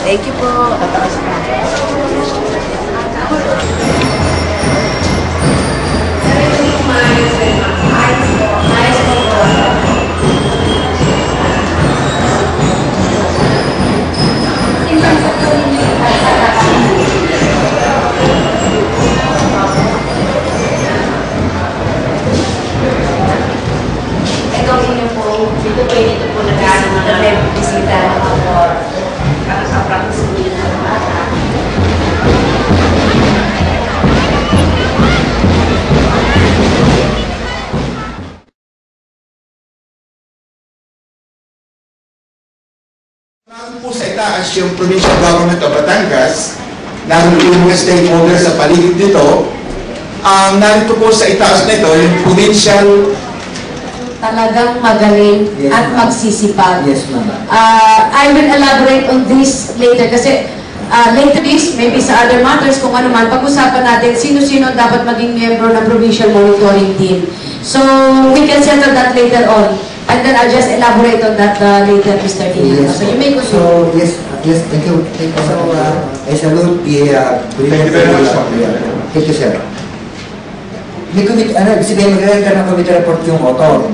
Thank you po. Tataas na. Ito po nagkakaroon ng bisita for practice po yun ng bata. Marami po sa itaas yung Provincial Government of Batangas, naroon po yung mga stakeholders sa paligid nito. Narito po sa itaas nito yung Provincial talagang magaling at magsisipag. Yes, ma'am. I will elaborate on this later kasi later this, maybe sa other matters, kung ano man, pag-usapan natin sino-sino dapat maging member ng Provincial Monitoring Team. So, we can settle that later on. And then I'll just elaborate on that later, Mr. Dean. Yes. So, you may continue. So, yes, thank you. So, I salute the Thank you very much. Thank you, sir. May sabihin, mag-record ng committee report yung author.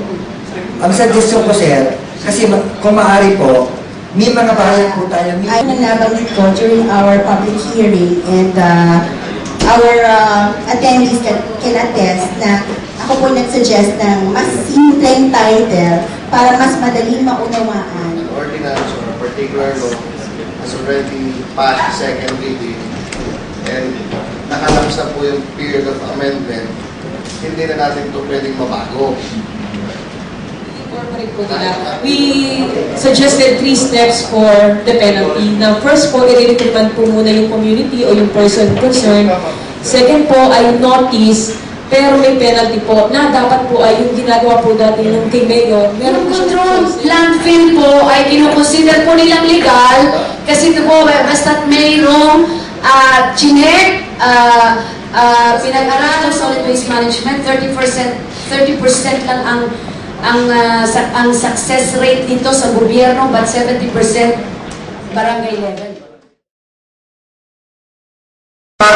Ang suggestion ko, sir, kasi kung maaari po, may mga bahayag po tayo. Ay nabanggit ko during our public hearing and our attendees can attest na ako po nag-suggest ng mas simpleng title para mas madaling maunawaan. Ordinance or a particular law has already passed the second reading and nakalapos na po yung period of amendment, hindi na natin ito pwedeng mabago. We suggested 3 steps for the penalty. Now, first po, i-reprimand po muna yung community o yung person concerned. Second po ay notice, pero may penalty po na dapat po ay yung ginagawa po dati ng kay Mayor. Yung control landfill po ay kinukonsider po nilang legal kasi ito po, basta't mayroong chinek, pinag-aralan solid waste management, 30% lang ang success rate dito sa gobyerno, but 70% barangay level.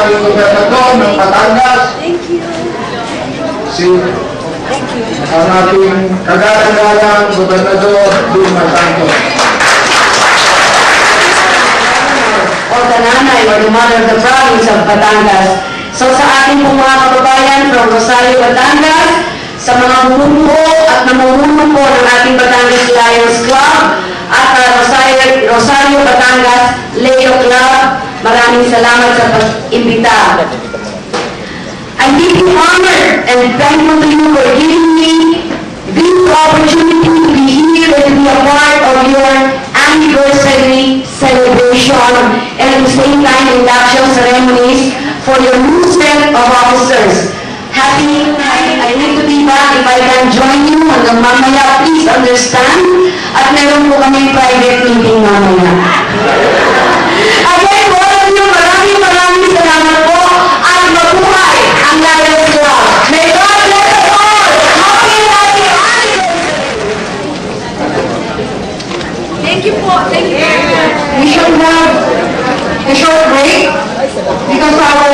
ating gobernador ng Batangas. Thank you. Ang ating kagagalang gobernador, Duma Santos. O the nanay or the mother of the province of Batangas. So sa ating pong mga kababayan from Rosario, Batangas, sa mga bumubuo at namumuno po ng ating Batangas Lions Club at Rosario Batangas Leo Club, maraming salamat sa pag-imbita. I'm deeply honored and thankful to you for giving me this opportunity to be here and to be a part of your anniversary celebration and at the same time induction ceremonies for your new set of officers. Happy night. I need to be back if I can join you hanggang mamaya. Please understand. At meron po kami private meeting mamaya. Again, for all of you, maraming salamat po at mabuhay ang Lions Club. May God bless us all. Happy anniversary. Thank you po. Thank you. We should have a short break because our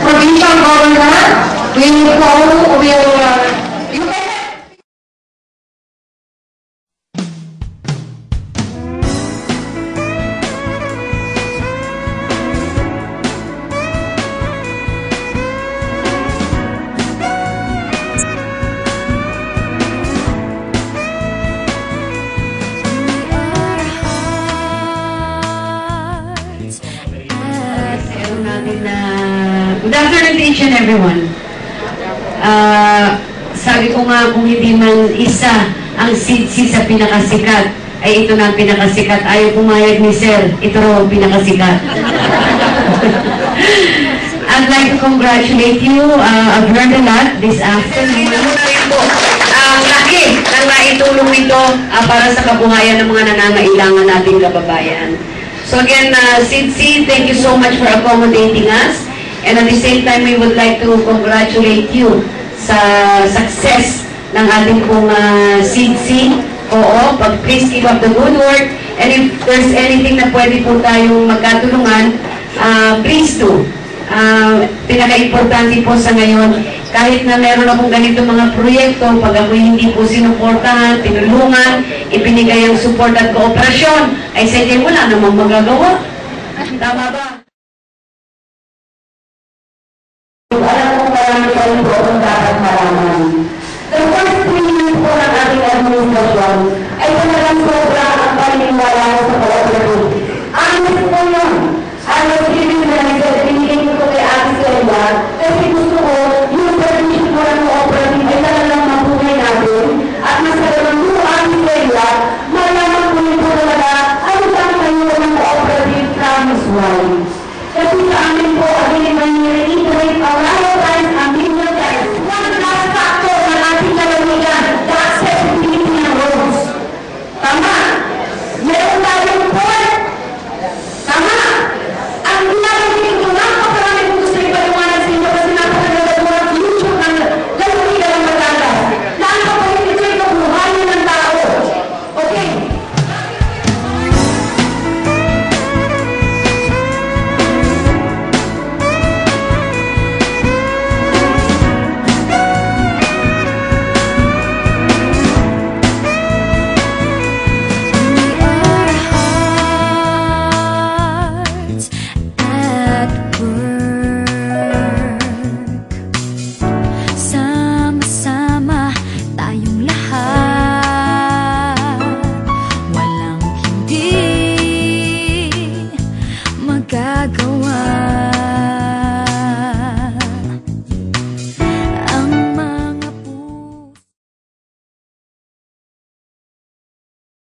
provincial governor will Good afternoon to each and everyone. Sabi ko nga kung hindi man isa ang SIDC sa pinakasikat, ay ito na ang pinakasikat. Ayaw pumayag ni Sir, ito raw ang pinakasikat. I'd like to congratulate you. I've learned a lot this afternoon. Ang laki ng naitulong nito para sa kabuhayan ng mga nangangailangan nating kababayan. So again, SIDC, thank you so much for accommodating us. And at the same time, we would like to congratulate you sa success ng ating pong SIDC Oo, please keep up the good work. And if there's anything na pwede po tayong magkatulungan, please do. Pinaka-importante po sa ngayon, kahit na meron akong ganito mga proyekto, pag ako hindi po sinuportahan, tinulungan, ibinigay ang support at kooperasyon, ay sige, wala namang magagawa. Tama ba? Alam ko marami kayong doon dapat